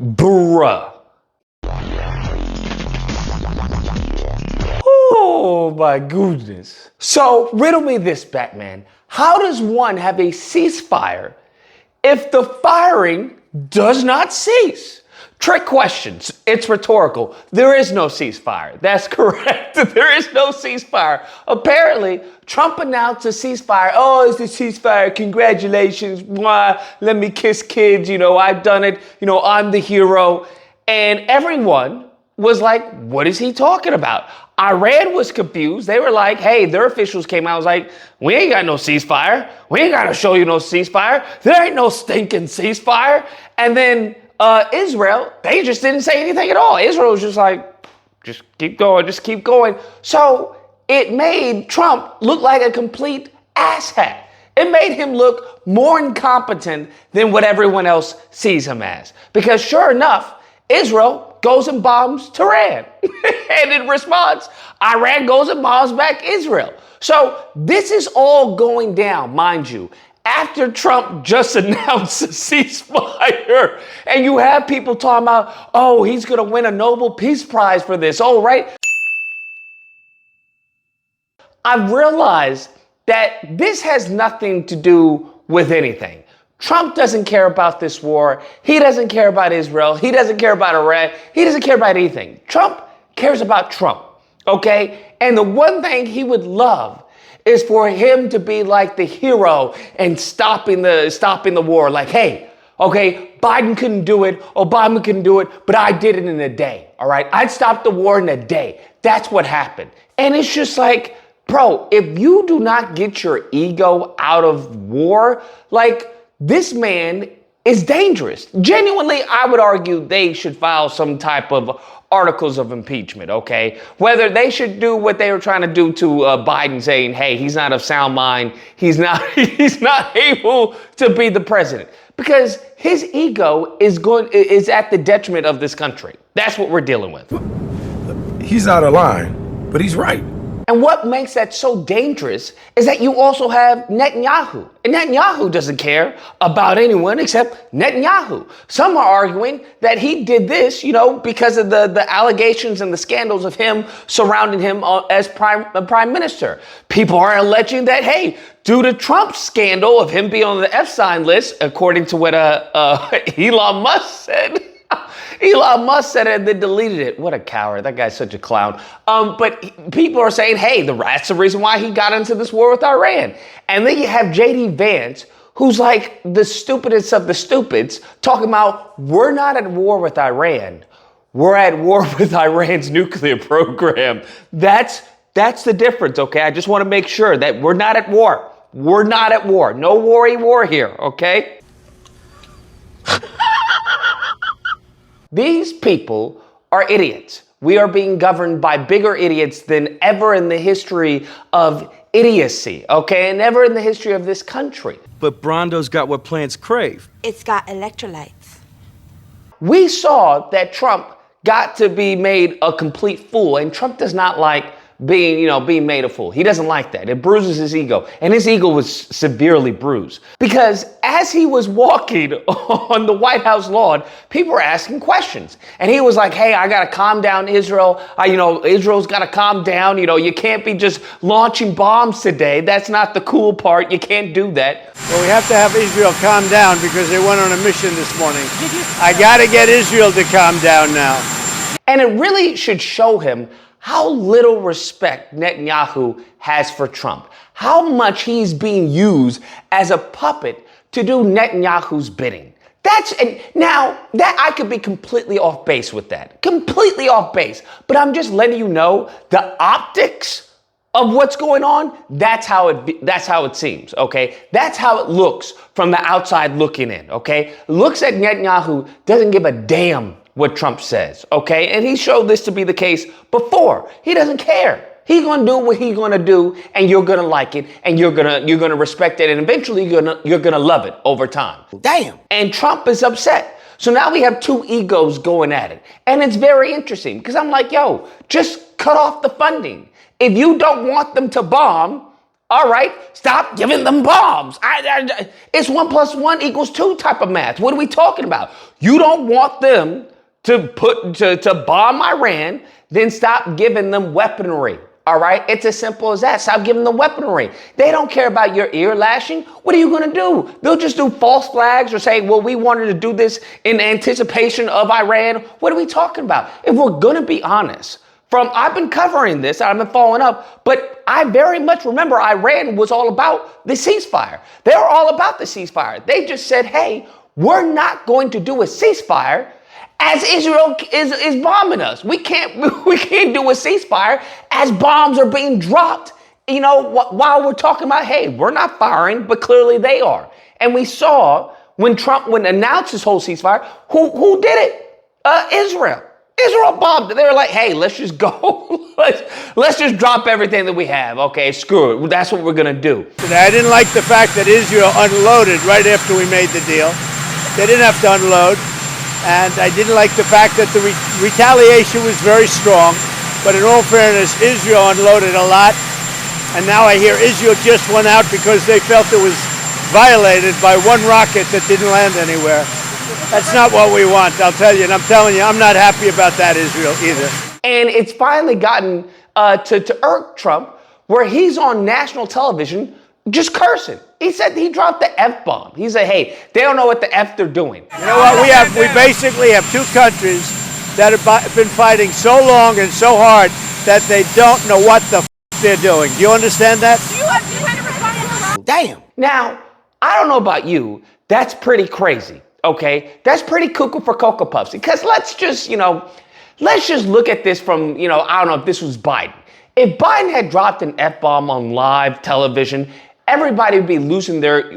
Bruh. Oh my goodness. So riddle me this, Batman. How does one have a ceasefire if the firing does not cease? Trick questions. It's rhetorical. There is no ceasefire. That's correct. There is no ceasefire. Apparently, Trump announced a ceasefire. Oh, it's a ceasefire. Congratulations. Mwah. Let me kiss kids. I've done it. I'm the hero. And everyone was like, what is he talking about? Iran was confused. They were like, hey, their officials came out. I was like, we ain't got no ceasefire. We ain't got to show you no ceasefire. There ain't no stinking ceasefire. And then Israel, they just didn't say anything at all. Israel was just like, just keep going. So it made Trump look like a complete asshat. It made him look more incompetent than what everyone else sees him as. Because sure enough, Israel goes and bombs Tehran. And in response, Iran goes and bombs back Israel. So this is all going down, mind you, after Trump just announced a ceasefire. And you have people talking about, oh, he's going to win a Nobel Peace Prize for this. Oh, right. I've realized that this has nothing to do with anything. Trump doesn't care about this war. He doesn't care about Israel. He doesn't care about Iran. He doesn't care about anything. Trump cares about Trump, okay? And the one thing he would love is for him to be like the hero and stopping the war. Like, hey, okay, Biden couldn't do it, Obama couldn't do it, but I did it in a day, all right? I'd stop the war in a day. That's what happened. And it's just like, bro, if you do not get your ego out of war, like, this man is dangerous. Genuinely, I would argue they should file some type of articles of impeachment, okay? Whether they should do what they were trying to do to Biden, saying, hey, he's not of sound mind. He's not able to be the president. Because his ego is at the detriment of this country. That's what we're dealing with. He's out of line, but he's right. And what makes that so dangerous is that you also have Netanyahu. And Netanyahu doesn't care about anyone except Netanyahu. Some are arguing that he did this, because of the allegations and the scandals of him surrounding him as prime minister. People are alleging that, hey, due to Trump's scandal of him being on the Epstein list, according to what Elon Musk said, Elon Musk said it and then deleted it. What a coward. That guy's such a clown. But people are saying, hey, that's the reason why he got into this war with Iran. And then you have J.D. Vance, who's like the stupidest of the stupids, talking about we're not at war with Iran. We're at war with Iran's nuclear program. That's the difference, okay? I just want to make sure that we're not at war. We're not at war. No war here, okay? These people are idiots. We are being governed by bigger idiots than ever in the history of idiocy, okay? And ever in the history of this country. But Brondo's got what plants crave. It's got electrolytes. We saw that Trump got to be made a complete fool, and Trump does not like being made a fool. He doesn't like that. It bruises his ego. And his ego was severely bruised. Because as he was walking on the White House lawn, people were asking questions. And he was like, hey, I got to calm down Israel. Israel's got to calm down. You can't be just launching bombs today. That's not the cool part. You can't do that. Well, we have to have Israel calm down because they went on a mission this morning. I got to get Israel to calm down now. And it really should show him how little respect Netanyahu has for Trump, how much he's being used as a puppet to do Netanyahu's bidding. Now that I could be completely off base with that, completely off base, but I'm just letting you know the optics of what's going on. That's how it seems. Okay. That's how it looks from the outside looking in. Okay. Looks at Netanyahu, doesn't give a damn what Trump says, okay? And he showed this to be the case before. He doesn't care. He's gonna do what he's gonna do, and you're gonna like it, and you're gonna respect it, and eventually you're gonna love it over time. Damn. And Trump is upset. So now we have two egos going at it. And it's very interesting because I'm like, yo, just cut off the funding. If you don't want them to bomb, All right, stop giving them bombs. It's 1 + 1 = 2 type of math. What are we talking about? You don't want them to bomb Iran, then stop giving them weaponry. All right, it's as simple as that. Stop giving them weaponry. They don't care about your ear lashing. What are you going to do? They'll just do false flags or say, well, we wanted to do this in anticipation of Iran. What are we talking about? If we're going to be honest, I've been covering this, I've been following up, but I very much remember Iran was all about the ceasefire. They were all about the ceasefire. They just said, hey, we're not going to do a ceasefire as Israel is bombing us. We can't do a ceasefire as bombs are being dropped, while we're talking about, hey, we're not firing, but clearly they are. And we saw when Trump announced this whole ceasefire, who did it? Israel. Israel bombed it. They were like, hey, let's just go. let's just drop everything that we have. Okay, screw it. That's what we're going to do. I didn't like the fact that Israel unloaded right after we made the deal. They didn't have to unload. And I didn't like the fact that the retaliation was very strong. But in all fairness, Israel unloaded a lot. And now I hear Israel just went out because they felt it was violated by one rocket that didn't land anywhere. That's not what we want, I'll tell you. And I'm telling you, I'm not happy about that, Israel, either. And it's finally gotten to irk Trump, where he's on national television just cursing. He said he dropped the F-bomb. He said, hey, they don't know what the F they're doing. You know what? We basically have two countries that have been fighting so long and so hard that they don't know what the they're doing. Do you understand that? Damn. Now, I don't know about you. That's pretty crazy. Okay, that's pretty cuckoo for Cocoa Puffs, because let's just look at this from, I don't know if this was Biden. If Biden had dropped an F-bomb on live television, everybody would be losing their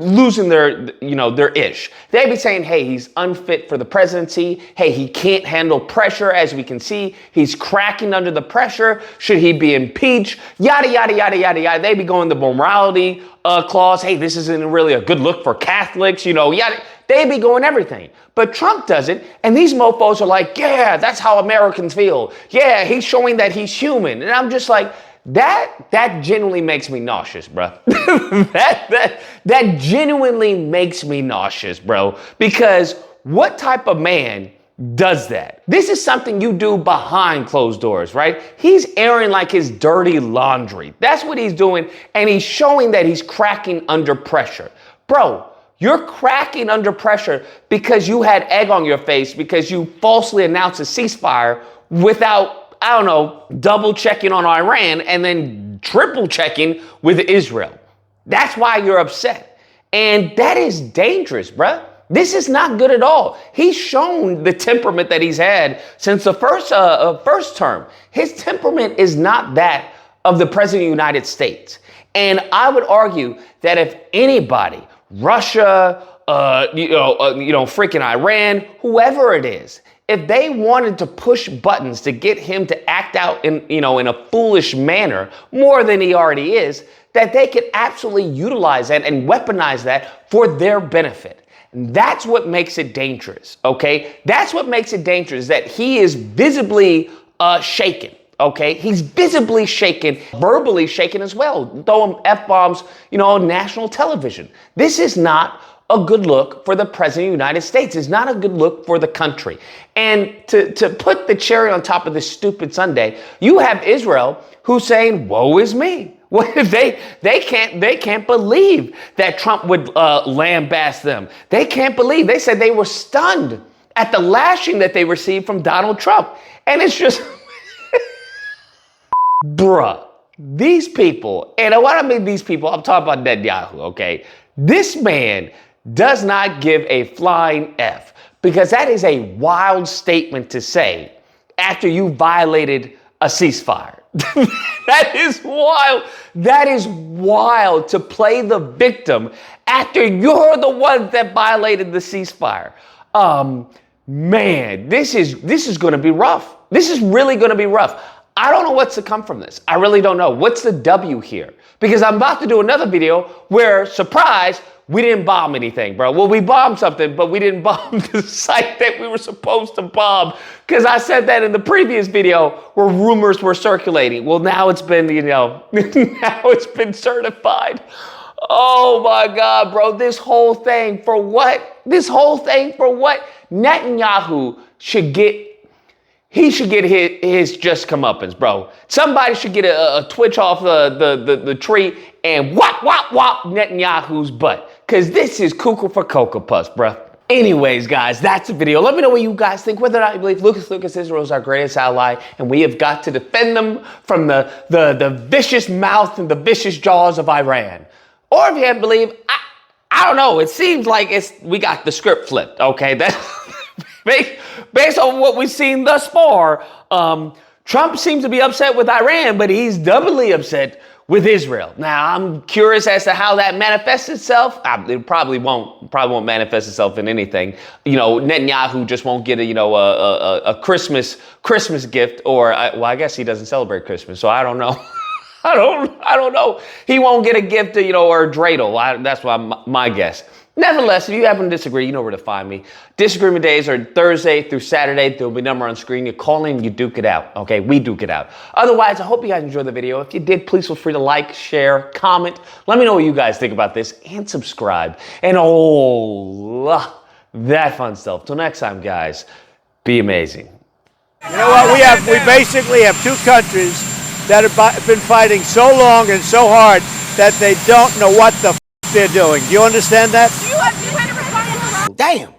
ish. They'd be saying, hey, he's unfit for the presidency. Hey, he can't handle pressure, as we can see. He's cracking under the pressure. Should he be impeached? Yada, yada, yada, yada, yada. They'd be going the morality clause. Hey, this isn't really a good look for Catholics, yada. They'd be going everything. But Trump doesn't, and these mofos are like, yeah, that's how Americans feel. Yeah, he's showing that he's human. And I'm just like, that genuinely makes me nauseous, bro. that genuinely makes me nauseous, bro. Because what type of man does that? This is something you do behind closed doors, right? He's airing like his dirty laundry. That's what he's doing, and he's showing that he's cracking under pressure. Bro, you're cracking under pressure because you had egg on your face because you falsely announced a ceasefire without, I don't know, double checking on Iran and then triple checking with Israel. That's why you're upset. And that is dangerous, bruh. This is not good at all. He's shown the temperament that he's had since the first term. His temperament is not that of the President of the United States. And I would argue that if anybody, Russia, freaking Iran, whoever it is, if they wanted to push buttons to get him to act out in a foolish manner more than he already is, that they could absolutely utilize that and weaponize that for their benefit. And that's what makes it dangerous, okay? That's what makes it dangerous, that he is visibly shaken. Okay, he's visibly shaken, verbally shaken as well, throwing F-bombs, on national television. This is not a good look for the President of the United States. It's not a good look for the country. And to put the cherry on top of this stupid Sunday, you have Israel who's saying, woe is me. What if they can't believe that Trump would lambaste them. They can't believe. They said they were stunned at the lashing that they received from Donald Trump. And it's just... Bruh, these people, and what I mean these people, I'm talking about Netanyahu, okay? This man does not give a flying F, because that is a wild statement to say after you violated a ceasefire. That is wild. That is wild to play the victim after you're the one that violated the ceasefire. Man, this is going to be rough. This is really going to be rough. I don't know what's to come from this. I really don't know. What's the W here? Because I'm about to do another video where, surprise, we didn't bomb anything, bro. Well, we bombed something, but we didn't bomb the site that we were supposed to bomb. Because I said that in the previous video where rumors were circulating. Well, now it's been, now it's been certified. Oh my God, bro. This whole thing for what? This whole thing for what? Netanyahu should get his just comeuppance, bro. Somebody should get a twitch off the tree and whop Netanyahu's butt. Because this is cuckoo for Cocoa Puffs, bro. Anyways, guys, that's the video. Let me know what you guys think, whether or not you believe Lucas Israel is our greatest ally, and we have got to defend them from the vicious mouth and the vicious jaws of Iran. Or if you believe, I don't know, it seems like we got the script flipped, okay? That's based on what we've seen thus far, Trump seems to be upset with Iran, but he's doubly upset with Israel. Now, I'm curious as to how that manifests itself. It probably won't manifest itself in anything. Netanyahu just won't get a Christmas gift, or I guess he doesn't celebrate Christmas, so I don't know. I don't know. He won't get a gift, or a dreidel. That's my guess. Nevertheless, if you happen to disagree, you know where to find me. Disagreement days are Thursday through Saturday. There'll be a number on screen. You call in, you duke it out. Okay, we duke it out. Otherwise, I hope you guys enjoyed the video. If you did, please feel free to like, share, comment. Let me know what you guys think about this, and subscribe. And all that fun stuff. Till next time, guys, be amazing. You know what? We basically have two countries that have been fighting so long and so hard that they don't know what the they're doing. Do you understand that? Damn.